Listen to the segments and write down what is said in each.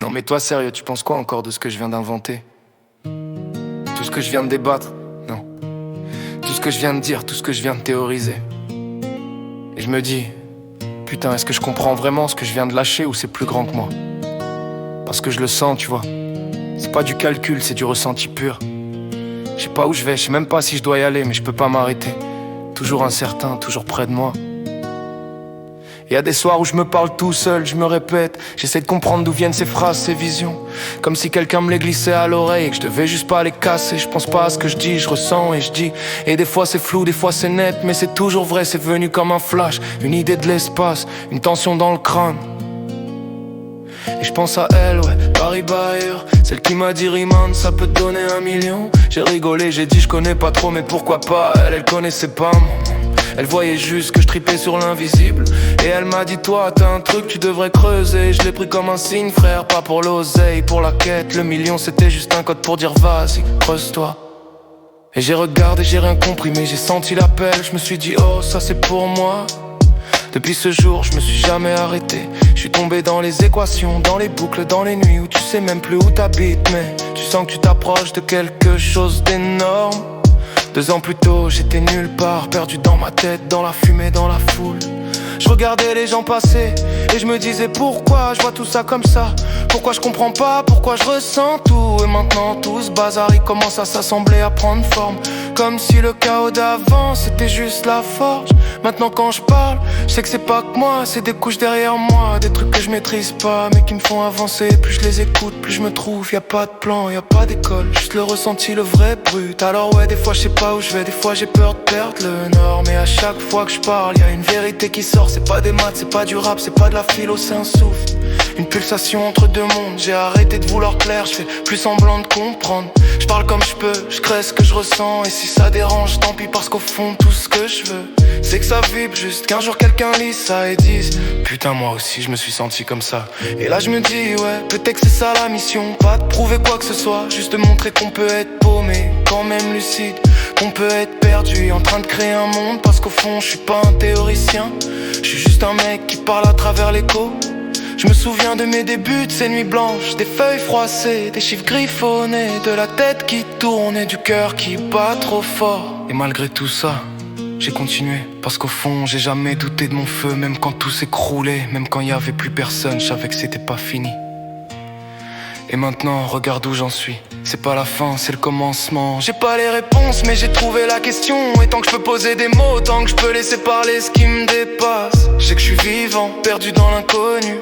Non mais toi sérieux, tu penses quoi encore de ce que je viens d'inventer? Tout ce que je viens de débattre? Non. Tout ce que je viens de dire, tout ce que je viens de théoriser. Et je me dis, putain, est-ce que je comprends vraiment ce que je viens de lâcher ou c'est plus grand que moi? Parce que je le sens, tu vois. C'est pas du calcul, c'est du ressenti pur. Je sais pas où je vais, je sais même pas si je dois y aller, mais je peux pas m'arrêter. Toujours incertain, toujours près de moi. Et y a des soirs où je me parle tout seul, je me répète. J'essaie de comprendre d'où viennent ces phrases, ces visions. Comme si quelqu'un me les glissait à l'oreille et que je devais juste pas les casser. Je pense pas à ce que je dis, je ressens et je dis. Et des fois c'est flou, des fois c'est net, mais c'est toujours vrai, c'est venu comme un flash. Une idée de l'espace, une tension dans le crâne. Et je pense à elle, ouais, Paris Bayer. Celle qui m'a dit Riemann, ça peut te donner 1 million. J'ai rigolé, j'ai dit je connais pas trop, mais pourquoi pas. Elle connaissait pas mon nom. Elle voyait juste que je tripais sur l'invisible. Et elle m'a dit toi t'as un truc tu devrais creuser. Je l'ai pris comme un signe frère, pas pour l'oseille, pour la quête. Le million c'était juste un code pour dire vas-y, creuse-toi. Et j'ai regardé, j'ai rien compris mais j'ai senti l'appel. Je me suis dit oh ça c'est pour moi. Depuis ce jour, je me suis jamais arrêté. Je suis tombé dans les équations, dans les boucles, dans les nuits où tu sais même plus où t'habites. Mais tu sens que tu t'approches de quelque chose d'énorme. 2 ans plus tôt, j'étais nulle part, perdu dans ma tête, dans la fumée, dans la foule. Je regardais les gens passer et je me disais pourquoi je vois tout ça comme ça. Pourquoi je comprends pas, pourquoi je ressens tout. Et maintenant tout ce bazar il commence à s'assembler, à prendre forme. Comme si le chaos d'avant c'était juste la forge. Maintenant quand je parle, je sais que c'est pas que moi, c'est des couches derrière moi. Des trucs que je maîtrise pas mais qui me font avancer. Plus je les écoute, plus je me trouve. Y'a pas de plan, y'a pas d'école, juste le ressenti, le vrai brut. Alors ouais, des fois je sais pas où je vais, des fois j'ai peur de perdre le nord. Mais à chaque fois que je parle, y'a une vérité qui sort. C'est pas des maths, c'est pas du rap, c'est pas de la philo, c'est un souffle. Une pulsation entre 2 mondes. J'ai arrêté de vouloir plaire, je fais plus semblant de comprendre. Je parle comme je peux, je crée ce que je ressens. Et si ça dérange, tant pis parce qu'au fond tout ce que je veux c'est que ça vibre juste qu'un jour quelqu'un lit ça et dise putain moi aussi je me suis senti comme ça. Et là je me dis ouais, peut-être que c'est ça la mission. Pas de prouver quoi que ce soit, juste de montrer qu'on peut être paumé quand même lucide. Qu'on peut être perdu en train de créer un monde. Parce qu'au fond je suis pas un théoricien. Je suis juste un mec qui parle à travers l'écho. Je me souviens de mes débuts, de ces nuits blanches, des feuilles froissées, des chiffres griffonnés, de la tête qui tourne et du cœur qui bat trop fort. Et malgré tout ça, j'ai continué, parce qu'au fond j'ai jamais douté de mon feu. Même quand tout s'écroulait, même quand y avait plus personne, je savais que c'était pas fini. Et maintenant regarde où j'en suis. C'est pas la fin, c'est le commencement. J'ai pas les réponses mais j'ai trouvé la question. Et tant que je peux poser des mots, tant que je peux laisser parler ce qui me dépasse. Je sais que je suis vivant, perdu dans l'inconnu.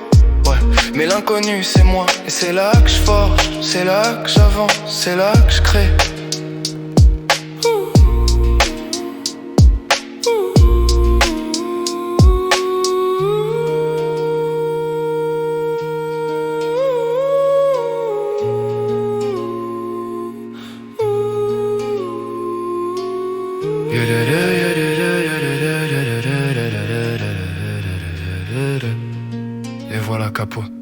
Ouais, mais l'inconnu c'est moi. Et c'est là que je forge, c'est là que j'avance, c'est là que je crée. Et voilà, capote.